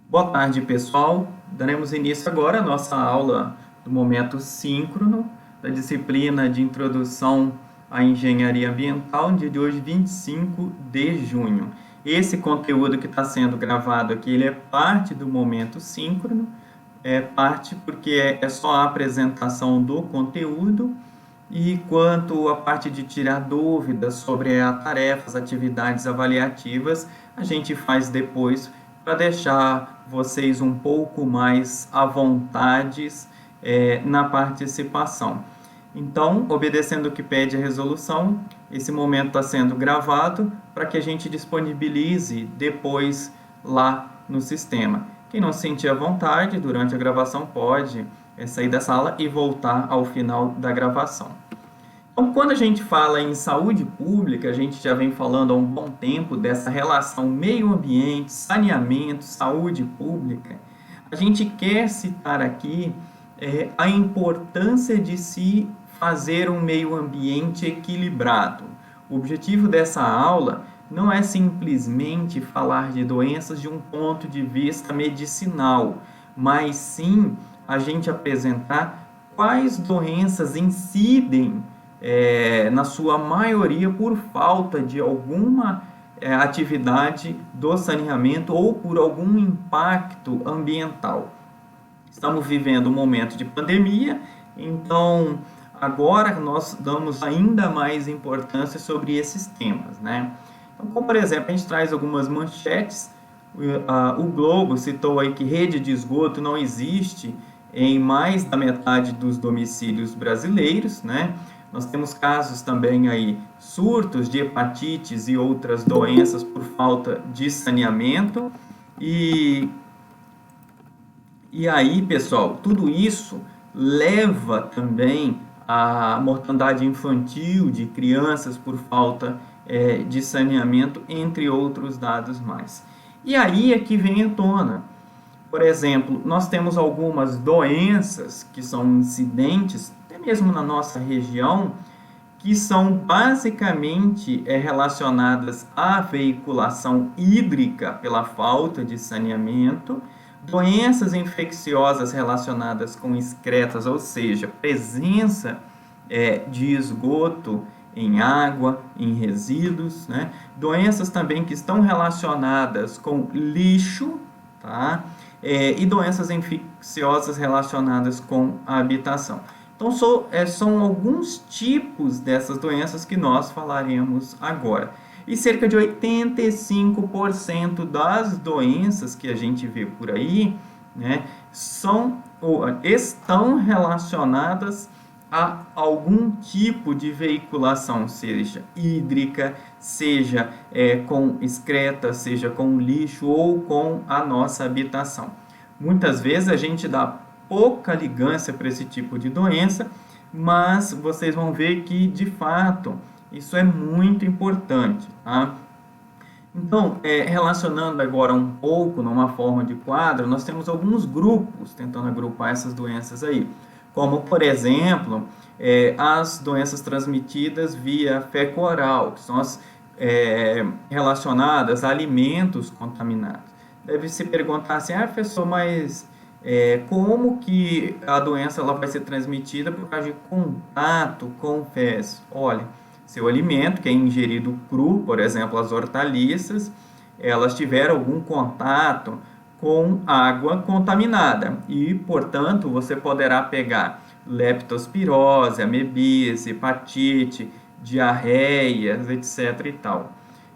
Boa tarde, pessoal. Daremos início agora à nossa aula do momento síncrono da disciplina de Introdução à Engenharia Ambiental, no dia de hoje, 25 de junho. Esse conteúdo que está sendo gravado aqui, ele é parte do momento síncrono, é parte porque é só a apresentação do conteúdo, e quanto à parte de tirar dúvidas sobre as tarefas, atividades avaliativas, a gente faz depois para deixar vocês um pouco mais à vontade na participação. Então, obedecendo o que pede a resolução, esse momento está sendo gravado para que a gente disponibilize depois lá no sistema. Quem não se sentir à vontade durante a gravação pode sair da sala e voltar ao final da gravação. Então, quando a gente fala em saúde pública, a gente já vem falando há um bom tempo dessa relação meio ambiente, saneamento, saúde pública. A gente quer citar aqui a importância de se fazer um meio ambiente equilibrado. O objetivo dessa aula não é simplesmente falar de doenças de um ponto de vista medicinal, mas sim a gente apresentar quais doenças incidem na sua maioria por falta de alguma atividade do saneamento ou por algum impacto ambiental. Estamos vivendo um momento de pandemia, então agora nós damos ainda mais importância sobre esses temas, né? Então, como por exemplo, a gente traz algumas manchetes. O Globo citou aí que rede de esgoto não existe em mais da metade dos domicílios brasileiros, né? Nós temos casos também aí, surtos de hepatites e outras doenças por falta de saneamento. E aí, pessoal, tudo isso leva também à mortandade infantil de crianças por falta de saneamento, entre outros dados mais. E aí é que vem à tona. Por exemplo, nós temos algumas doenças que são incidentes, até mesmo na nossa região, que são basicamente relacionadas à veiculação hídrica pela falta de saneamento, doenças infecciosas relacionadas com excretas, ou seja, presença de esgoto em água, em resíduos, né? Doenças também que estão relacionadas com lixo, tá? E doenças infecciosas relacionadas com a habitação. Então, são alguns tipos dessas doenças que nós falaremos agora. E cerca de 85% das doenças que a gente vê por aí, né, estão relacionadas a algum tipo de veiculação, seja hídrica, seja com excreta, seja com lixo ou com a nossa habitação. Muitas vezes a gente dá pouca ligância para esse tipo de doença, mas vocês vão ver que, de fato, isso é muito importante, tá? Então, relacionando agora um pouco numa forma de quadro, nós temos alguns grupos tentando agrupar essas doenças aí, como, por exemplo, as doenças transmitidas via fecal-oral, que são as relacionadas a alimentos contaminados. Deve se perguntar assim, professor, mas como que a doença ela vai ser transmitida por causa de contato com fezes? Olha, seu alimento, que é ingerido cru, por exemplo, as hortaliças, elas tiveram algum contato com água contaminada e, portanto, você poderá pegar leptospirose, amebise, hepatite, diarreias, etc. e tal.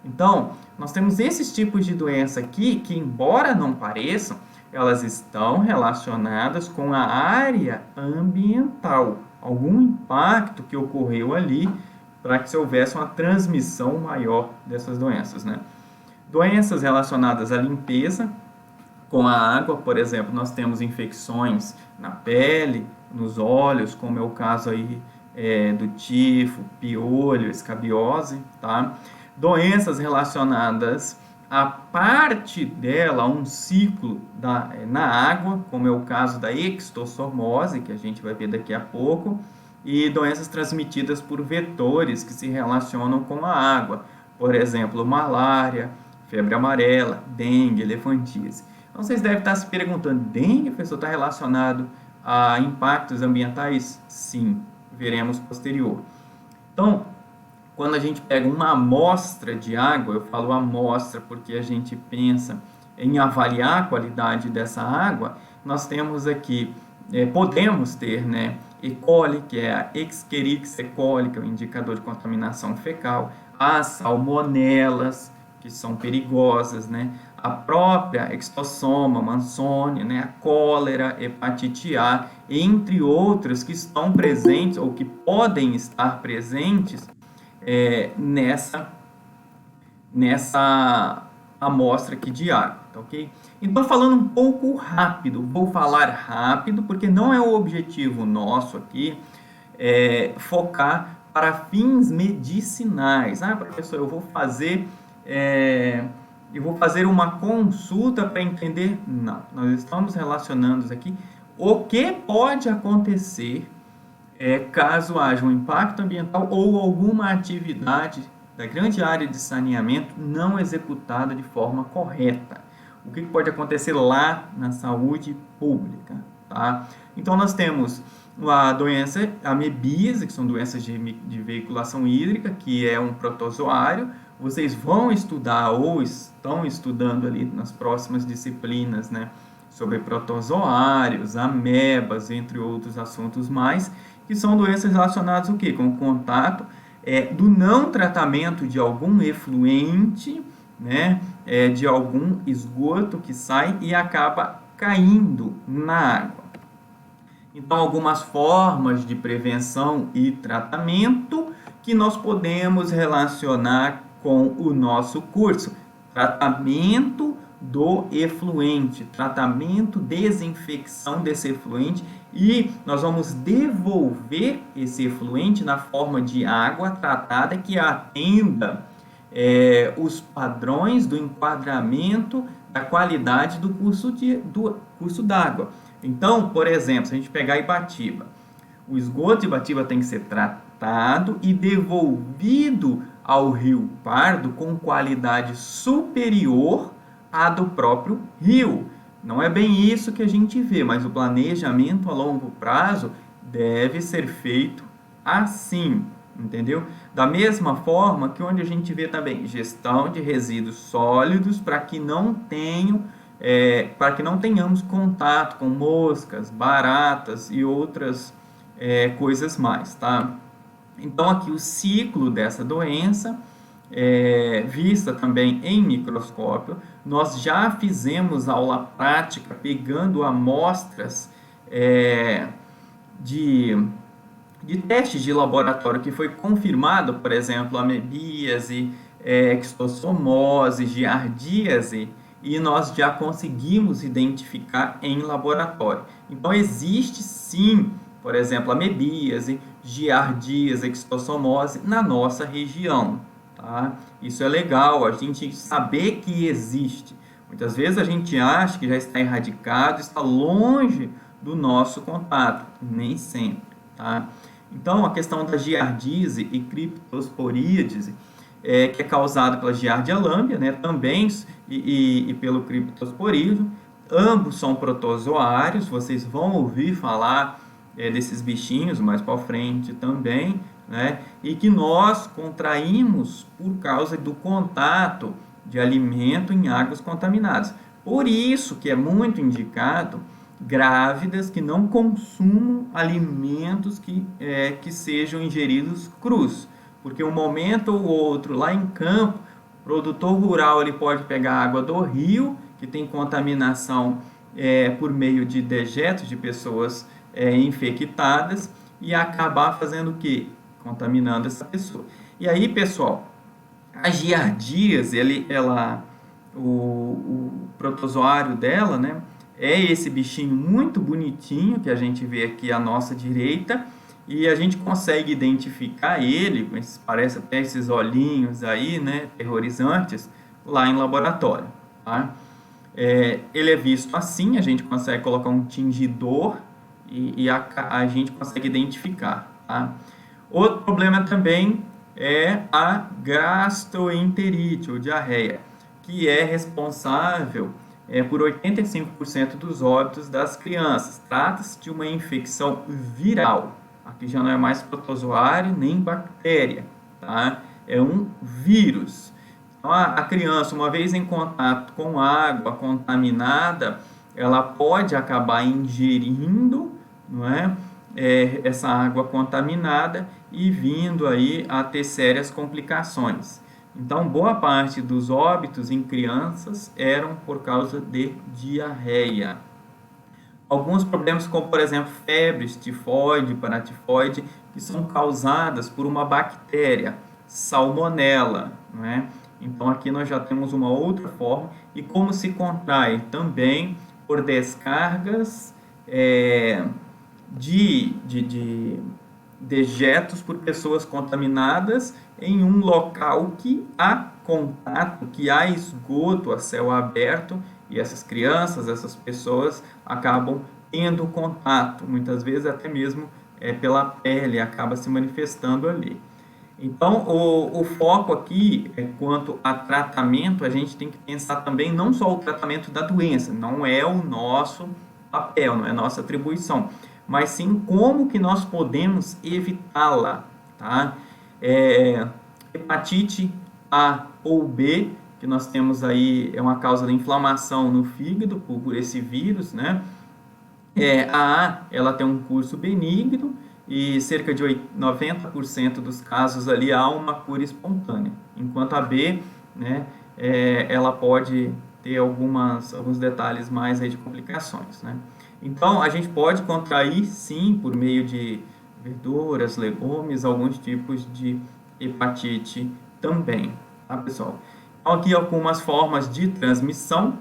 Então, nós temos esses tipos de doença aqui que, embora não pareçam, elas estão relacionadas com a área ambiental, algum impacto que ocorreu ali para que se houvesse uma transmissão maior dessas doenças, né? Doenças relacionadas à limpeza com a água, por exemplo, nós temos infecções na pele, nos olhos, como é o caso aí do tifo, piolho, escabiose, tá? Doenças relacionadas a parte dela, um ciclo na água, como é o caso da extossomose, que a gente vai ver daqui a pouco, e doenças transmitidas por vetores que se relacionam com a água, por exemplo, malária, febre amarela, dengue, elefantise. Então, vocês devem estar se perguntando, dengue, professor, está relacionado a impactos ambientais? Sim, veremos posterior. Então, quando a gente pega uma amostra de água, eu falo amostra porque a gente pensa em avaliar a qualidade dessa água, nós temos aqui, podemos ter, né, E. coli, que é a Escherichia coli, que é o indicador de contaminação fecal, as salmonelas, que são perigosas, né, a própria Extossoma mansoni, né, a cólera, hepatite A, entre outras que estão presentes ou que podem estar presentes nessa amostra aqui de água, tá ok? Então, falando um pouco rápido, vou falar rápido, porque não é o objetivo nosso aqui focar para fins medicinais. Ah, professor, eu vou fazer uma consulta para entender. Não, nós estamos relacionando aqui o que pode acontecer caso haja um impacto ambiental ou alguma atividade da grande área de saneamento não executada de forma correta. O que pode acontecer lá na saúde pública, tá? Então, nós temos a doença amebíase, que são doenças de veiculação hídrica, que é um protozoário. Vocês vão estudar ou estão estudando ali nas próximas disciplinas, né, sobre protozoários, amebas, entre outros assuntos mais, que são doenças relacionadas o quê? Com o contato do não tratamento de algum efluente, né, de algum esgoto que sai e acaba caindo na água. Então, algumas formas de prevenção e tratamento que nós podemos relacionar com o nosso curso. Tratamento do efluente, tratamento, desinfecção desse efluente, e nós vamos devolver esse efluente na forma de água tratada que atenda os padrões do enquadramento da qualidade do curso d'água. Então, por exemplo, se a gente pegar Ibatiba, o esgoto de Ibatiba tem que ser tratado e devolvido ao Rio Pardo com qualidade superior à do próprio rio. Não é bem isso que a gente vê, mas o planejamento a longo prazo deve ser feito assim, entendeu? Da mesma forma que onde a gente vê também gestão de resíduos sólidos para que não tenhamos contato com moscas, baratas e outras coisas mais, tá? Então, aqui o ciclo dessa doença, vista também em microscópio, nós já fizemos aula prática pegando amostras de testes de laboratório que foi confirmado, por exemplo, amebíase, extossomose, giardíase, e nós já conseguimos identificar em laboratório. Então, existe sim, por exemplo, amebíase, giardíase, extossomose na nossa região. Tá? Isso é legal, a gente saber que existe. Muitas vezes a gente acha que já está erradicado, está longe do nosso contato, nem sempre. Tá? Então, a questão da giardíase e criptosporídese, que é causada pela Giardia lamblia, né, também, e pelo criptosporídeo, ambos são protozoários, vocês vão ouvir falar desses bichinhos mais para frente também, né, e que nós contraímos por causa do contato de alimento em águas contaminadas. Por isso que é muito indicado grávidas que não consumam alimentos que sejam ingeridos crus, porque um momento ou outro lá em campo, o produtor rural ele pode pegar água do rio, que tem contaminação por meio de dejetos de pessoas infectadas, e acabar fazendo o quê? Contaminando essa pessoa. E aí, pessoal, a giardíase, o protozoário dela, né, é esse bichinho muito bonitinho que a gente vê aqui à nossa direita, e a gente consegue identificar ele, parece até esses olhinhos aí, né, terrorizantes, lá em laboratório. Tá? Ele é visto assim, a gente consegue colocar um tingidor e a gente consegue identificar. Tá? Outro problema também é a gastroenterite, ou diarreia, que é responsável por 85% dos óbitos das crianças. Trata-se de uma infecção viral. Aqui já não é mais protozoário nem bactéria, tá? É um vírus. Então, a criança, uma vez em contato com água contaminada, ela pode acabar ingerindo, não é? Essa água contaminada e vindo aí a ter sérias complicações. Então, boa parte dos óbitos em crianças eram por causa de diarreia. Alguns problemas, como por exemplo febres, tifoide, paratifoide, que são causadas por uma bactéria, salmonela, não é? Então aqui nós já temos uma outra forma. E como se contrai? Também por descargas de dejetos por pessoas contaminadas em um local que há contato, que há esgoto a céu aberto, e essas crianças, essas pessoas acabam tendo contato, muitas vezes até mesmo pela pele, acaba se manifestando ali. Então, o foco aqui, quanto a tratamento, a gente tem que pensar também não só o tratamento da doença, não é o nosso papel, não é nossa atribuição, mas sim como que nós podemos evitá-la, tá? Hepatite A ou B, que nós temos aí, é uma causa da inflamação no fígado por esse vírus, né? A A, ela tem um curso benigno e cerca de 90% dos casos ali há uma cura espontânea, enquanto a B, né, ela pode ter alguns detalhes mais aí de complicações, né? Então, a gente pode contrair, sim, por meio de verduras, legumes, alguns tipos de hepatite também, tá, pessoal? Então, aqui algumas formas de transmissão.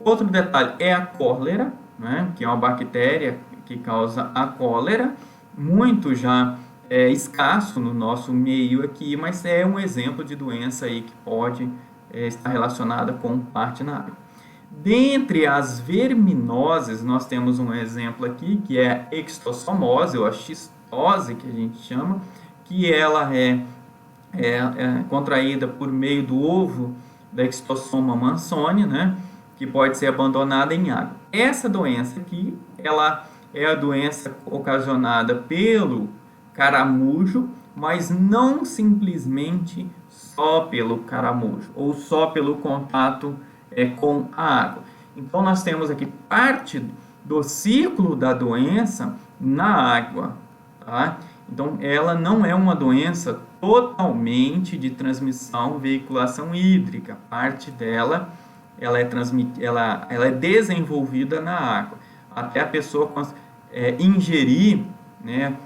Outro detalhe é a cólera, né, que é uma bactéria que causa a cólera, muito já escasso no nosso meio aqui, mas é um exemplo de doença aí que pode estar relacionada com parte na água. Dentre as verminoses, nós temos um exemplo aqui, que é a extossomose, ou a xistose, que a gente chama, que ela é contraída por meio do ovo da Extossoma mansoni, né, que pode ser abandonada em água. Essa doença aqui, ela é a doença ocasionada pelo caramujo, mas não simplesmente só pelo caramujo, ou só pelo contato com a água. Então, nós temos aqui parte do ciclo da doença na água, tá? Então, ela não é uma doença totalmente de transmissão, veiculação hídrica. Parte dela, ela é desenvolvida na água. Até a pessoa ingerir, né,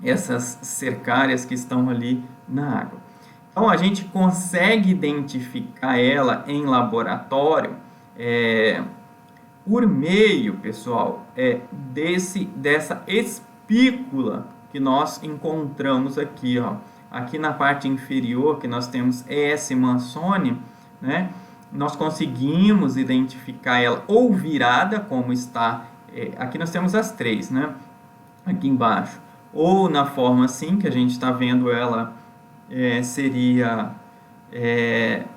essas cercárias que estão ali na água. Então, a gente consegue identificar ela em laboratório por meio, pessoal, dessa espícula que nós encontramos aqui, ó. Aqui na parte inferior, que nós temos S. mansoni, né? Nós conseguimos identificar ela ou virada, como está. Aqui nós temos as três, né? Aqui embaixo. Ou na forma assim, que a gente está vendo ela, seria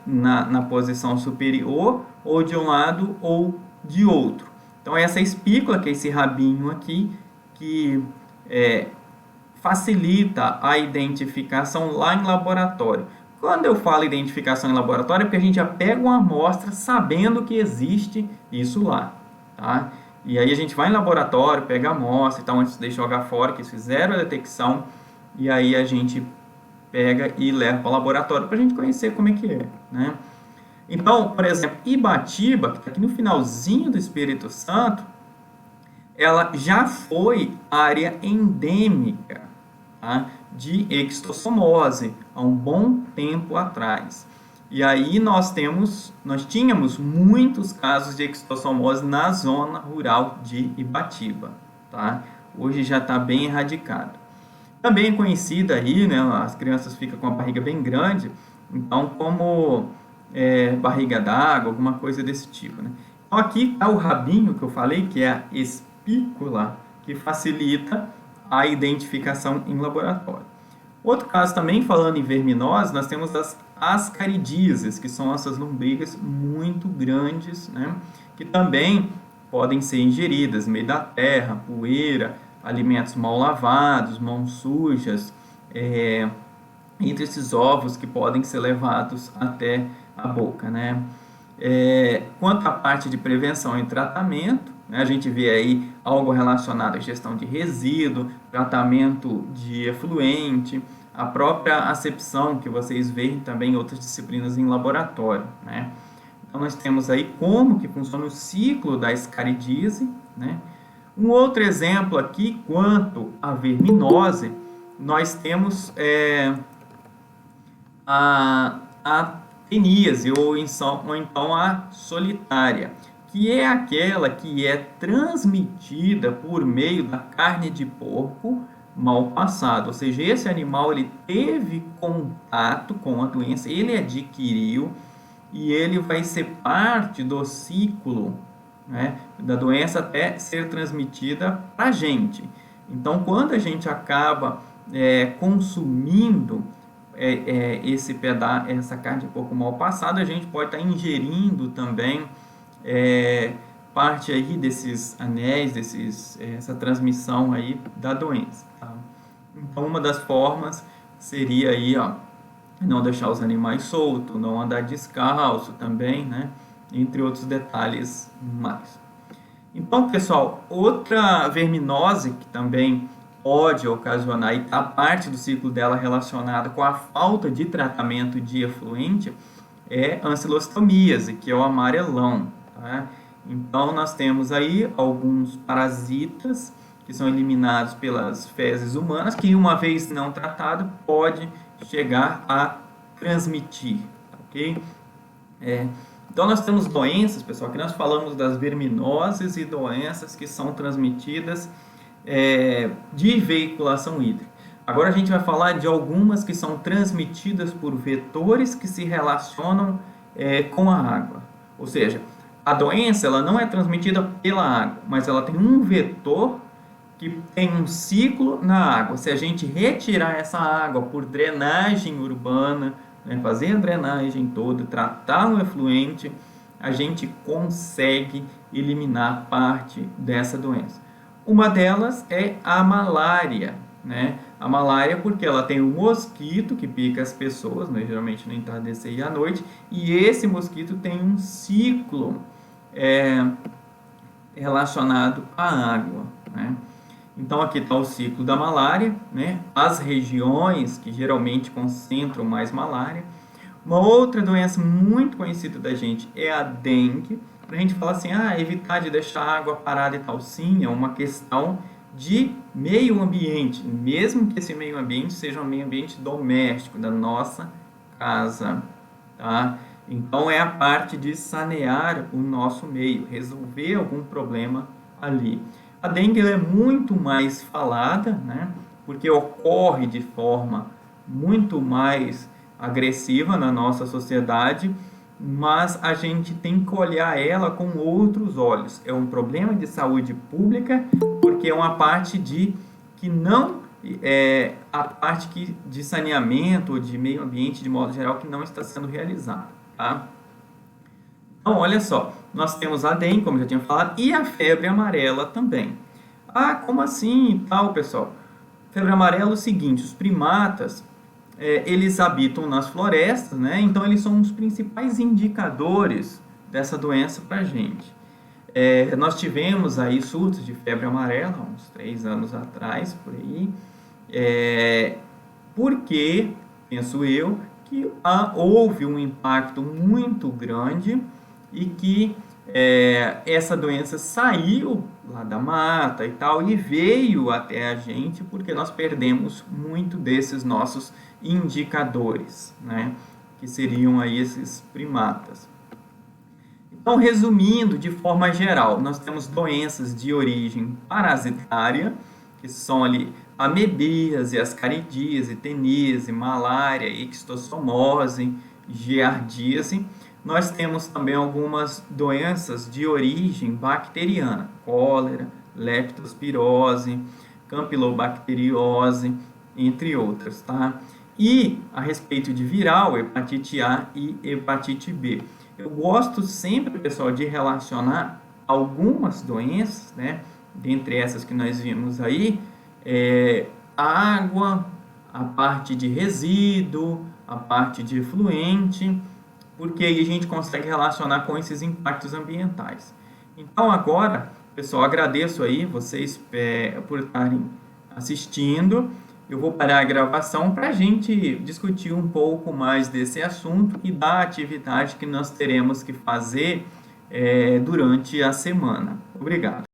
na posição superior, ou de um lado ou de outro. Então, essa espícula, que é esse rabinho aqui, que facilita a identificação lá em laboratório. Quando eu falo identificação em laboratório, é porque a gente já pega uma amostra sabendo que existe isso lá, tá? E aí a gente vai em laboratório, pega a amostra e tal, antes de jogar fora, que eles fizeram a detecção, e aí a gente pega e leva para o laboratório para a gente conhecer como é que é, né? Então, por exemplo, Ibatiba, que está aqui no finalzinho do Espírito Santo, ela já foi área endêmica, tá, de extossomose há um bom tempo atrás. E aí nós tínhamos muitos casos de extossomose na zona rural de Ibatiba, tá? Hoje já está bem erradicado. Também é conhecida aí, né, as crianças ficam com a barriga bem grande, então como barriga d'água, alguma coisa desse tipo, né? Então aqui está o rabinho que eu falei, que é a espícula, que facilita a identificação em laboratório. Outro caso também, falando em verminose, nós temos as ascaridíases, que são essas lombrigas muito grandes, né, que também podem ser ingeridas no meio da terra, poeira, alimentos mal lavados, mãos sujas, entre esses ovos que podem ser levados até a boca, né? Quanto à parte de prevenção e tratamento, né, a gente vê aí algo relacionado à gestão de resíduo, tratamento de efluente, a própria acepção que vocês veem também em outras disciplinas em laboratório, né? Então nós temos aí como que funciona o ciclo da escaridíase, né? Um outro exemplo aqui, quanto à verminose, nós temos a teníase, ou então a solitária, que é aquela que é transmitida por meio da carne de porco mal passado, ou seja, esse animal ele teve contato com a doença, ele adquiriu e ele vai ser parte do ciclo, né, da doença até ser transmitida para a gente. Então, quando a gente acaba consumindo essa carne de porco mal passada, a gente pode estar ingerindo também parte aí desses anéis, essa transmissão aí da doença. Tá? Então, uma das formas seria aí, não deixar os animais soltos, não andar descalço também, né? Entre outros detalhes mais. Então, pessoal, outra verminose que também pode ocasionar, e a parte do ciclo dela relacionada com a falta de tratamento de efluente, é a ancilostomíase, que é o amarelão. Tá? Então, nós temos aí alguns parasitas que são eliminados pelas fezes humanas, que uma vez não tratado, pode chegar a transmitir, ok? Então, nós temos doenças, pessoal, que nós falamos das verminoses e doenças que são transmitidas de veiculação hídrica. Agora a gente vai falar de algumas que são transmitidas por vetores que se relacionam com a água. Ou seja, a doença ela não é transmitida pela água, mas ela tem um vetor que tem um ciclo na água. Se a gente retirar essa água por drenagem urbana, né, fazer a drenagem toda, tratar um efluente, a gente consegue eliminar parte dessa doença. Uma delas é a malária, né? A malária porque ela tem um mosquito que pica as pessoas, né, geralmente no entardecer e à noite, e esse mosquito tem um ciclo relacionado à água, né? Então, aqui está o ciclo da malária, né? As regiões que geralmente concentram mais malária. Uma outra doença muito conhecida da gente é a dengue. Para a gente falar assim, evitar de deixar a água parada e tal, sim, é uma questão de meio ambiente, mesmo que esse meio ambiente seja um meio ambiente doméstico, da nossa casa, tá? Então, é a parte de sanear o nosso meio, resolver algum problema ali. A dengue é muito mais falada, né? Porque ocorre de forma muito mais agressiva na nossa sociedade, mas a gente tem que olhar ela com outros olhos. É um problema de saúde pública, porque é uma parte que não a parte de saneamento ou de meio ambiente de modo geral que não está sendo realizada, tá? Então, olha só, nós temos a dengue, como já tinha falado, e a febre amarela também. Como assim e tal, pessoal? Febre amarela é o seguinte, os primatas, eles habitam nas florestas, né? Então eles são os principais indicadores dessa doença para a gente. Nós tivemos aí surtos de febre amarela, uns 3 anos atrás, por aí, porque, penso eu, que houve um impacto muito grande e que essa doença saiu lá da mata e tal e veio até a gente porque nós perdemos muito desses nossos indicadores, né? Que seriam aí esses primatas. Então, resumindo de forma geral, nós temos doenças de origem parasitária, que são ali amebíase, ascaridíase, teníase, malária, ixtossomose, giardíase. Nós temos também algumas doenças de origem bacteriana, cólera, leptospirose, campilobacteriose, entre outras, tá? E a respeito de viral, hepatite A e hepatite B. Eu gosto sempre, pessoal, de relacionar algumas doenças, né, dentre essas que nós vimos aí, a água, a parte de resíduo, a parte de efluente, porque aí a gente consegue relacionar com esses impactos ambientais. Então agora, pessoal, agradeço aí vocês por estarem assistindo. Eu vou parar a gravação para a gente discutir um pouco mais desse assunto e da atividade que nós teremos que fazer durante a semana. Obrigado.